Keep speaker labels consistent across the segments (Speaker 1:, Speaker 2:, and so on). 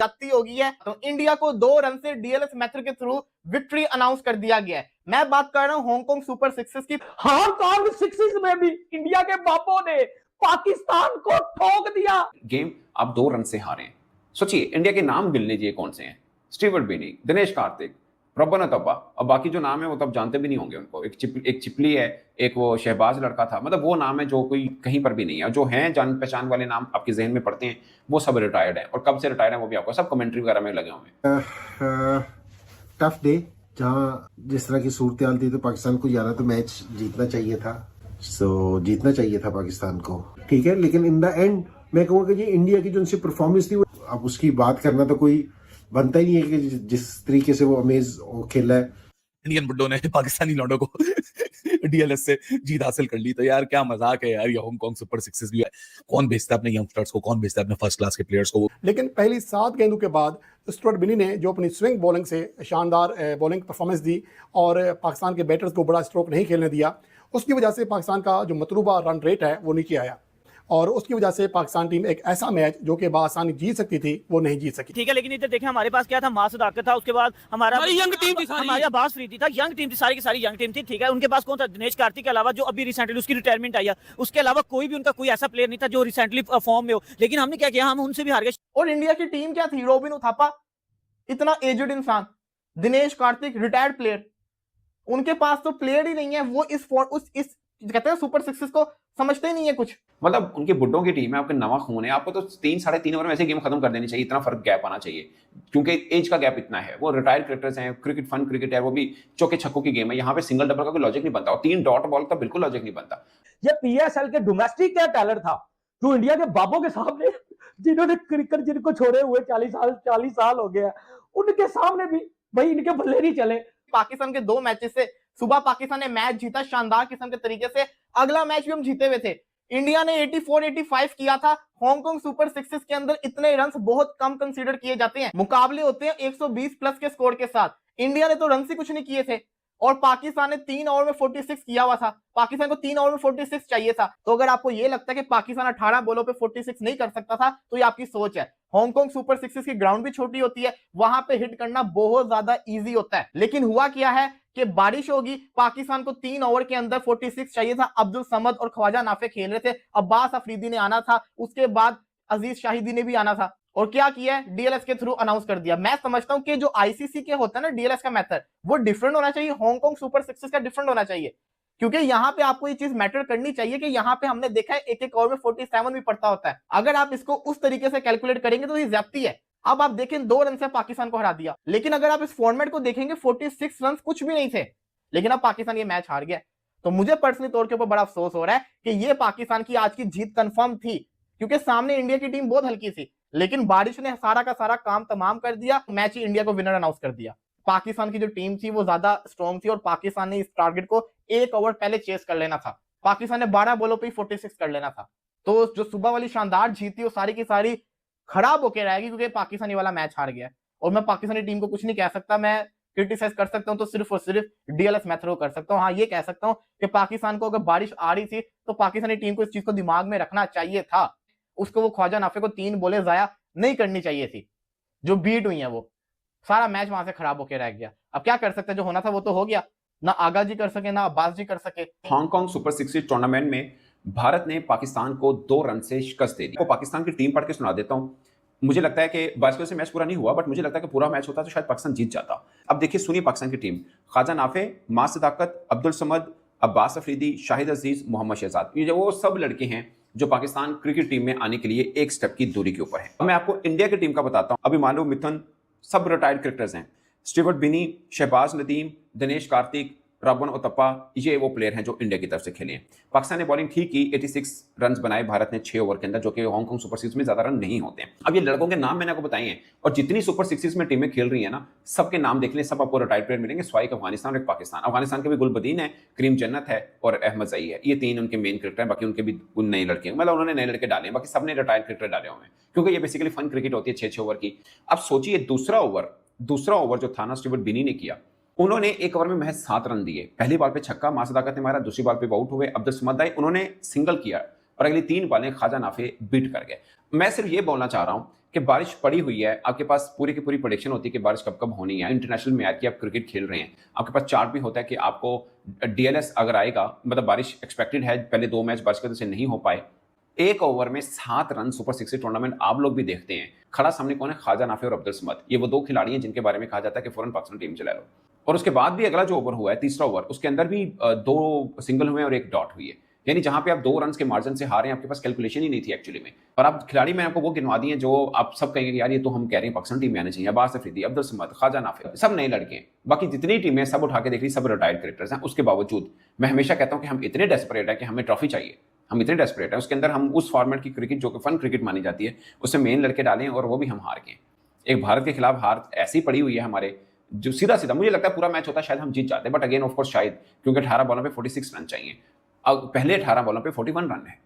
Speaker 1: जाती होगी है, तो इंडिया को 2 रन से डीएलएस मेथड के थ्रू विक्ट्री अनाउंस कर दिया गया है। मैं बात कर रहा हूं हांगकांग सुपर सिक्सेस की।
Speaker 2: हांगकांग सिक्सेस में भी इंडिया के बापों ने पाकिस्तान को ठोक दिया।
Speaker 3: गेम आप 2 रन से हारे हैं। सोचिए, इंडिया के नाम गिन लीजिए कौन से हैं। स्टीवर्ट बिनी, दिनेश कार्तिक, रब्बन अतब्बा, अब बाकी जो नाम है वो तब जानते भी नहीं होंगे उनको। एक चिपली है, एक वो शहबाज लड़का था, मतलब वो नाम है जो कोई कहीं पर भी नहीं है। जो हैं जान पहचान वाले नाम आपके जहन में पड़ते हैं वो सब रिटायर्ड हैं, और कब से रिटायर्ड हैं वो भी आपको सब कमेंट्री वगैरह में लगे हुए हैं।
Speaker 4: टफ डे, जहाँ जिस तरह की सूरत हाल थी, तो पाकिस्तान को 11 तो मैच जीतना चाहिए था। जीतना चाहिए था पाकिस्तान को, ठीक है। लेकिन इन द एंड मैं कहूँगा कि इंडिया की जो उनकी परफॉर्मेंस थी, वो अब उसकी बात करना तो कोई बनता ही नहीं है कि जिस तरीके से वो अमेज खेला है।
Speaker 5: इंडियन बुड्ढों ने पाकिस्तानी लौंडों को डीएलएस से जीत हासिल कर ली, तो यार क्या मजाक है यार। ये हांगकांग सुपर सिक्सेस भी है, कौन भेजता है अपने यंगस्टर्स को, कौन भेजता है अपने फर्स्ट क्लास के प्लेयर्स को।
Speaker 2: लेकिन पहली 7 गेंदों के बाद स्टुअर्ट बिनी ने जो अपनी स्विंग बॉलिंग से शानदार बॉलिंग परफॉर्मेंस दी और पाकिस्तान के बैटर्स को बड़ा स्ट्रोक नहीं खेलने दिया, उसकी वजह से पाकिस्तान का जो मतलूबा रन रेट है वो नीचे आया, और उसकी वजह से पाकिस्तान टीम एक ऐसा मैच जो कि बासानी जीत सकती थी वो नहीं जीत सकी।
Speaker 6: ठीक है, लेकिन इधर देखें हमारे पास क्या था, मास सदाकत था, उसके बाद हमारा यंग टीम थी, हमारी अब्बास फरीदी था, यंग टीम थी, सारी की सारी यंग टीम थी। ठीक है, उनके पास कौन था, दिनेश कार्तिक के अलावा जो अभी रिसेंटली उसकी रिटायरमेंट आई है, उसके अलावा कोई भी उनका कोई ऐसा प्लेयर नहीं था जो रिसेंटली फॉर्म में हो। लेकिन हमने क्या किया, हम उनसे भी हार गए।
Speaker 1: और इंडिया की टीम क्या थी, रोबिन उथापा इतना एजड इंसान, दिनेश कार्तिक रिटायर्ड प्लेयर, उनके पास तो प्लेयर ही नहीं है। वो इस कहते हैं सुपर सिक्सेस को समझते ही नहीं है कुछ।
Speaker 3: मतलब उनके बुड्ढों की टीम है, आपके नवा खून है, आपको तो 3 साढ़े 3 ओवर में ऐसे गेम खत्म कर देनी चाहिए। इतना फर्क गैप आना चाहिए, क्योंकि एज का गैप इतना है। वो रिटायर्ड क्रिकेटर्स हैं, क्रिकेट फन क्रिकेट है, वो भी चौके छक्कों की गेम है। यहाँ पे सिंगल डबल का कोई लॉजिक नहीं बनता, और 3 डॉट बॉल का बिल्कुल लॉजिक नहीं बनता।
Speaker 2: ये पीएसएल के डोमेस्टिक क्या टैलेंट था जो इंडिया के बापों के सामने, जिन्होंने क्रिकेट जिनको छोड़े हुए 40 साल हो गया, उनके सामने भी भाई इनके बल्ले नहीं चले।
Speaker 1: पाकिस्तान के 2 मैचेस से सुबह पाकिस्तान ने मैच जीता शानदार किस्म के तरीके से, अगला मैच भी हम जीते हुए थे। इंडिया ने 84-85 किया था। हांगकांग सुपर सिक्सेस के अंदर इतने रन्स बहुत कम कंसीडर किए जाते हैं, मुकाबले होते हैं 120 प्लस के स्कोर के साथ। इंडिया ने तो रन ही कुछ नहीं किए थे, और पाकिस्तान ने 3 ओवर में 46 किया हुआ था। पाकिस्तान को 3 ओवर में 46 चाहिए था। तो अगर आपको यह लगता है कि पाकिस्तान 18 बॉलों पे 46 नहीं कर सकता था, तो ये आपकी सोच है। हांगकांग सुपर सिक्सेस की ग्राउंड भी छोटी होती है, वहां पे हिट करना बहुत ज्यादा इजी होता है। लेकिन हुआ क्या है कि बारिश होगी, पाकिस्तान को 3 ओवर के अंदर 46 चाहिए था। अब्दुल समद और ख्वाजा नाफे खेल रहे थे, अब्बास अफरीदी ने आना था, उसके बाद अजीज शाहिदी ने भी आना था, और क्या किया है, डीएलएस के थ्रू अनाउंस कर दिया। मैं समझता हूं कि जो आईसीसी के होता है ना डीएलएस का मेथड, वो डिफरेंट होना चाहिए, हांगकांग सुपर सिक्सेस का डिफरेंट होना चाहिए, क्योंकि यहाँ पे आपको ये चीज मैटर करनी चाहिए कि यहाँ पे हमने देखा है एक ओवर में 47 भी पड़ता होता है। अगर आप इसको उस तरीके से कैलकुलेट करेंगे तो ये ज्यादती है। अब आप देखें 2 रन से पाकिस्तान को हरा दिया, लेकिन अगर आप इस फॉर्मेट को देखेंगे 46 रन कुछ भी नहीं थे, लेकिन अब पाकिस्तान ये मैच हार गया। तो मुझे पर्सनली तौर के ऊपर बड़ा अफसोस हो रहा है कि ये पाकिस्तान की आज की जीत कंफर्म थी, क्योंकि सामने इंडिया की टीम बहुत हल्की थी, लेकिन बारिश ने सारा का सारा काम तमाम कर दिया, मैच ही इंडिया को विनर अनाउंस कर दिया। पाकिस्तान की जो टीम थी वो ज्यादा स्ट्रॉन्ग थी, और पाकिस्तान ने इस टारगेट को 1 ओवर पहले चेस कर लेना था। पाकिस्तान ने 12 बॉलों पे 46 कर लेना था। तो जो सुबह वाली शानदार जीत थी वो सारी की सारी खराब होकर रहेगी, क्योंकि पाकिस्तानी वाला मैच हार गया। और मैं पाकिस्तानी टीम को कुछ नहीं कह सकता, मैं क्रिटिसाइज कर सकता हूं तो सिर्फ और सिर्फ डीएलएस मेथड को कर सकता हूं। हाँ, ये कह सकता हूं कि पाकिस्तान को अगर बारिश आ रही थी तो पाकिस्तानी टीम को इस चीज को दिमाग में रखना चाहिए था। उसको वो ख्वाजा नाफे को 3 बॉलें जाया नहीं करनी चाहिए थी, जो बीट हुई है वो सारा मैच वहां से खराब होकर रह गया। अब क्या कर सकते हैं, जो होना था वो तो हो गया, ना आगा जी कर सके ना अब्बास जी कर सके।
Speaker 3: हांगकांग सुपर सिक्सेस टूर्नामेंट में भारत ने पाकिस्तान को 2 रन से शिकस्त दे दी। तो पाकिस्तान की टीम पढ़ के सुना देता हूं। मुझे लगता है कि बारिश से मैच पूरा नहीं हुआ, बट मुझे लगता है कि पूरा मैच होता तो शायद पाकिस्तान जीत जाता। अब देखिए, सुनिए पाकिस्तान की टीम। ख्वाजा नाफे, मास सदाकत, अब्दुल समद, अब्बास अफरीदी, शाहिद अजीज, मोहम्मद शहजाद, ये वो सब लड़के हैं जो पाकिस्तान क्रिकेट टीम में आने के लिए एक स्टेप की दूरी के ऊपर है। अब मैं आपको इंडिया की टीम का बताता हूं। अभी मान लो मिथुन, सब रिटायर्ड क्रिकेटर्स हैं। स्टीवर्ट बिनी, शहबाज नदीम, दिनेश कार्तिक, रब्बन उतप्पा, ये वो प्लेयर हैं जो इंडिया की तरफ से खेले हैं। पाकिस्तान ने बॉलिंग ठीक की, 86 रन बनाए भारत ने 6 ओवर के अंदर, जो कि हांगकांग सुपर सिक्स में ज्यादा रन नहीं होते हैं। अब ये लड़कों के नाम मैंने आपको बताए हैं, और जितनी सुपर सिक्सेस में टीमें खेल रही है ना, सबके नाम देख लें, सब आपको रिटायर्ड प्लेयर मिलेंगे, स्वाई अफगानिस्तान और एक पाकिस्तान। अफगानिस्तान के भी गुलबदीन है, करीम जन्नत है और अहमद जई है। ये 3 उनके मेन क्रिकेटर हैं, बाकी उनके भी नए लड़के हैं, मतलब उन्होंने नए लड़के डाले हैं, बाकी सबने रिटायर्ड क्रिकेटर डाले हुए हैं, क्योंकि ये बेसिकली फन क्रिकेट होती है 6-6 ओवर की। अब सोचिए दूसरा ओवर जो था ना, स्टीवर्ट बिनी ने किया। उन्होंने 1 ओवर में महज 7 रन दिए। पहली बॉल पे छक्का मास सदाकत ने मारा, दूसरी बॉल पे आउट हुए, अब्दुल समद आए, उन्होंने सिंगल किया, और अगली 3 बॉलें ख्वाजा नाफे बीट कर गए। मैं सिर्फ ये बोलना चाह रहा हूं कि बारिश पड़ी हुई है, आपके पास पूरी की पूरी प्रेडिक्शन होती है कि बारिश कब कब होनी है, इंटरनेशनल मैच की आप क्रिकेट खेल रहे हैं, आपके पास चार्ट भी होता है कि आपको डीएलएस अगर आएगा, मतलब बारिश एक्सपेक्टेड है, पहले 2 मैच बारिश की वजह से नहीं हो पाए, 1 ओवर में 7 रन सुपर 60 टूर्नामेंट आप लोग भी देखते हैं। खड़ा सामने कौन है? ख्वाजा नाफी और अब्दुल समद। ये वो 2 खिलाड़ी हैं जिनके बारे में कहा जाता है कि फौरन पाकिस्तान टीम चला लो। और उसके बाद भी अगला जो ओवर हुआ है, तीसरा ओवर, उसके अंदर भी 2 सिंगल हुए और 1 डॉट हुई है। यानी जहां पे आप 2 रन के मार्जिन से हारे हैं, आपके पास कैलकुलेशन ही नहीं थी एक्चुअली में। और आप खिलाड़ी मैंने आपको वो गिनवा दिए जो आप सब कहेंगे कि यार ये तो हम कह रहे हैं पाकिस्तान टीम में आने चाहिए। अब्बास अफरीदी, अब्दुल समद, ख्वाजा नाफी, सब नए लड़के हैं। बाकी जितनी टीमें सब उठा के देख ली, सब रिटायर्ड क्रिकेटर्स हैं। उसके बावजूद मैं हमेशा कहता हूं कि हम इतने डेस्परेट है कि हमें ट्रॉफी चाहिए, हम इतने डेस्परेट है। उसके अंदर हम उस फॉर्मेट की क्रिकेट जो कि फन क्रिकेट मानी जाती है, उससे मेन लड़के डालें और वो भी हम हार गए। एक भारत के खिलाफ हार ऐसी पड़ी हुई है हमारे, जो सीधा मुझे लगता है पूरा मैच होता शायद हम जीत जाते, बट अगेन ऑफ कोर्स शायद, क्योंकि 18 बॉलों पे 46 रन चाहिए। अब पहले 18 बॉलों पे 41 रन है,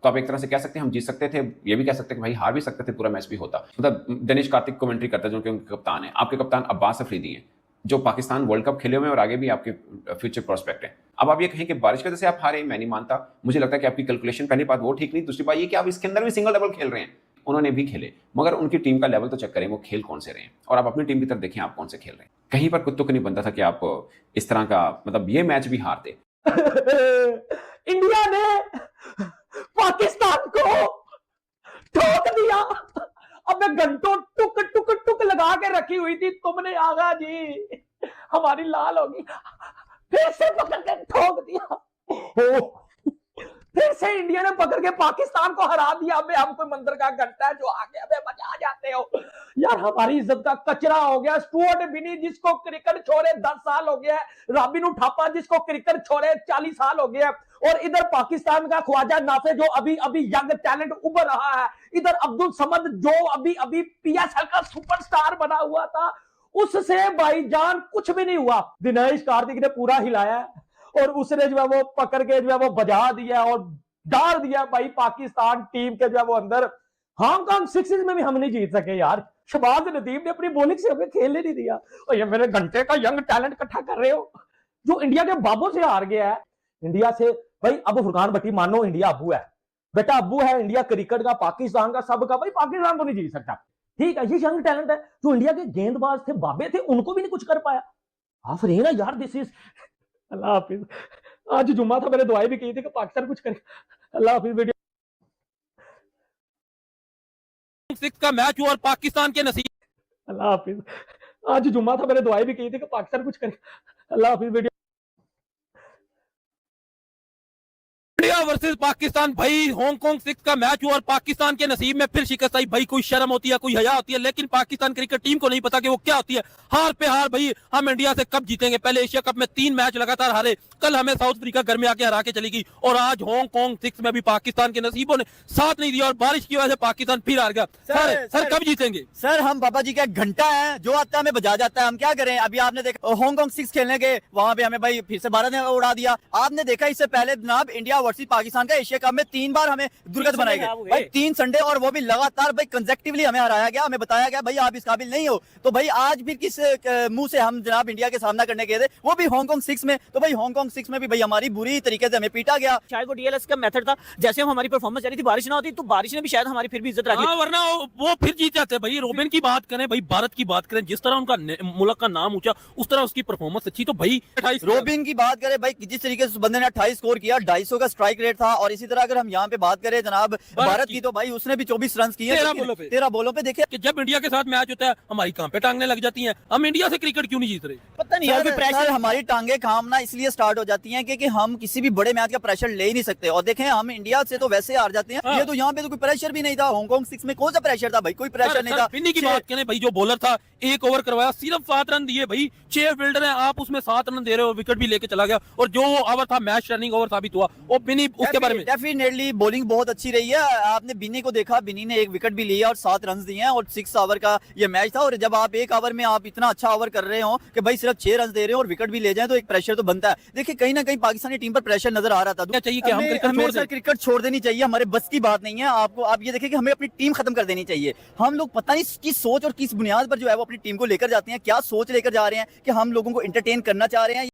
Speaker 3: तो आप एक तरह से कह सकते हैं हम जीत सकते थे, ये भी कह सकते हैं कि भाई हार भी सकते थे, पूरा मैच भी होता। मतलब दिनेश कार्तिक कमेंट्री करता है जो कि उनके कप्तान है। आपके कप्तान अब्बास अफरीदी हैं, जो पाकिस्तान वर्ल्ड कप खेले हुए हैं और आगे भी आपके फ्यूचर प्रोस्पेक्ट है। अब आप ये कहें कि बारिश की वजह से आप हारे, मैं नहीं मानता। मुझे लगता है कि आपकी कैलकुलेशन, पहली बात वो ठीक नहीं, दूसरी बात ये कि आप इसके अंदर भी सिंगल डबल खेल रहे हैं। उन्होंने भी खेले, मगर उनकी टीम का लेवल तो चेक करें, वो खेल कौन से रहे हैं, और आप अपनी टीम की तरफ देखें आप कौन से खेल रहे हैं। कहीं पर कुछ तुक नहीं बनता था कि आप इस तरह का, मतलब ये मैच भी हारते।
Speaker 7: इंडिया ने पाकिस्तान को ठोक दिया। अब मैं घंटों टुक टुक टुक लगा के रखी हुई थी, तुमने आगा जी हमारी लाल होगी, फिर से पकड़ के ठोक दिया। फिर से इंडिया ने पकड़ के पाकिस्तान को हरा दिया। अबे हम कोई मंदिर का घंटा है जो आगे अबे बजा जाते हो यार, हमारी इज्जत का कचरा हो गया। स्टुअर्ट बिनी जिसको क्रिकेट छोड़े 10 साल हो गया है, रॉबिन उथापा जिसको क्रिकेट छोड़े 40 साल हो गया है, और इधर पाकिस्तान का ख्वाजा नाफे जो अभी अभी यंग टैलेंट उभर रहा है, इधर अब्दुल समद जो अभी अभी पीएसएल का सुपरस्टार बना हुआ था, उससे भाईजान कुछ भी नहीं हुआ। दिनेश कार्तिक ने पूरा हिलाया है और उसने जो है वो पकड़ के जो है वो बजा दिया और डाल दिया भाई पाकिस्तान टीम के जो है वो अंदर। हांगकांग सिक्सेस में भी हम नहीं जीत सके यार। शहबाज नदीम ने अपनी बॉलिंग से हमें खेलने नहीं दिया, और ये मेरे घंटे का यंग टैलेंट इकट्ठा कर रहे हो जो इंडिया के बाबों से हार गया है। इंडिया से भाई अब फुरकान भट्टी मानो इंडिया अब्बू है, बेटा अब्बू है इंडिया क्रिकेट का, पाकिस्तान का, सबका। भाई पाकिस्तान को नहीं जीत सकता, ठीक है। ये यंग टैलेंट है। जो इंडिया के गेंदबाज थे, बाबे थे, उनको भी नहीं कुछ कर पाया। आफरीन है यार, दिस इज। अल्लाह हाफिज। आज जुम्मा था, मैंने दुआएं भी की थी कि पाकिस्तान कुछ करे। अल्लाह हाफिज। वीडियो
Speaker 8: 6 का मैच हुआ और पाकिस्तान के नसीब।
Speaker 7: अल्लाह हाफिज। आज जुम्मा था, मैंने दुआएं भी की थी कि पाकिस्तान कुछ करे। अल्लाह हाफिज। वीडियो
Speaker 8: इंडिया वर्सेस पाकिस्तान, भाई हांगकांग 6 का मैच हुआ और पाकिस्तान के नसीब में फिर शिकस्त आई। भाई कोई शर्म होती है, कोई हया होती है, लेकिन पाकिस्तान क्रिकेट टीम को नहीं पता कि वो क्या होती है। हार पे हार। भाई हम इंडिया से कब जीतेंगे? पहले एशिया कप में 3 मैच लगातार हारे, कल हमें साउथ अफ्रीका घर में आके हरा के चली गई, और आज हांगकांग 6 में भी पाकिस्तान के नसीबों ने साथ नहीं दिया और बारिश की वजह से पाकिस्तान फिर हार गया। सर कब जीतेंगे?
Speaker 6: सर हम बाबा जी का घंटा है, जो आता है हमें बजा जाता है, हम क्या करें। अभी आपने देखा हांगकांग 6 खेलने गए, वहां पे हमें भाई फिर से भारत ने उड़ा दिया। आपने देखा इससे पहले जनाब इंडिया वर्सेस पाकिस्तान का एशिया कप में 3 बार हमें दुर्गत बनाए गए भाई, 3 संडे, और वो भी लगातार भाई कंसेक्टिवली हमें हराया गया। हमें बताया गया भाई आप इस काबिल नहीं हो। तो भाई आज भी किस मुंह से हम जनाब इंडिया के सामना करने गए थे, वो भी हांगकांग 6 में। तो भाई हांगकांग 6 में भी भाई हमारी बुरी तरीके से हमें पीटा गया। शायद वो डीएलएस का मेथड था, जैसे हम हमारी परफॉर्मेंस चली थी, बारिश ना होती तो बारिश ने भी शायद हमारी फिर भी इज्जत रखी,
Speaker 8: वरना वो फिर जीत जाते। भाई रोबिन की बात करें, भाई भारत की बात करें, जिस तरह उनका मुल्क का नाम ऊंचा, उस तरह उसकी परफॉर्मेंस अच्छी। तो भाई
Speaker 6: रोबिन की बात करें भाई, जिस तरीके से उस बंदे ने 28 स्कोर किया, 250 का स्ट्राइक रेट था। और इसी तरह अगर हम यहाँ पे बात करें जनाब भारत की, तो भाई उसने भी 24 रन किए 13 बॉलों पे। देखिए
Speaker 8: कि जब इंडिया के साथ मैच होता है हमारी कांपे टांगने लग जाती हैं। हम इंडिया से क्रिकेट क्यों नहीं जीत रहे?
Speaker 6: पता नहीं यार, प्रेशर हमारी टांगे कामना इसलिए स्टार्ट हो जाती हैं कि हम किसी भी बड़े मैच का प्रेशर ले ही नहीं सकते। और देखें हम इंडिया से तो वैसे हार जाते हैं, ये तो यहाँ पे तो कोई प्रेशर भी नहीं था। हांगकांग 6 में कौन सा प्रेशर था भाई? कोई प्रेशर नहीं था।
Speaker 8: बिन्नी की बात करें भाई, जो बॉलर था 1 ओवर करवाया, सिर्फ 7 रन दिए। भाई 6 फील्डर हैं, आप उसमें 7 रन दे रहे हो, विकेट भी लेके चला गया। और जो ओवर था मैच रनिंग ओवर साबित हुआ। और बिन्नी उसके बारे में
Speaker 6: डेफिनेटली बॉलिंग बहुत अच्छी रही है। आपने बिन्नी को देखा, बिन्नी ने 1 विकेट भी लिया और 7 रन दिए हैं, और 6 ओवर का ये मैच था। और जब आप 1 ओवर में आप इतना अच्छा ओवर कर रहे हो कि भाई सिर्फ 6 रन दे रहे हो और विकेट भी ले जाए, तो एक प्रेशर तो बनता है। देखिए कहीं ना कहीं पाकिस्तानी टीम पर प्रेशर नजर आ रहा था।
Speaker 8: चाहिए कि हम
Speaker 6: क्रिकेट छोड़ देनी चाहिए, हमारे बस की बात नहीं है। आपको आप ये देखिए कि हमें अपनी टीम खत्म कर देनी चाहिए। हम लोग पता नहीं किस सोच और किस बुनियाद पर जो है वो अपनी टीम को लेकर जाते हैं, क्या सोच लेकर जा रहे हैं कि हम लोगों को एंटरटेन करना चाह रहे हैं।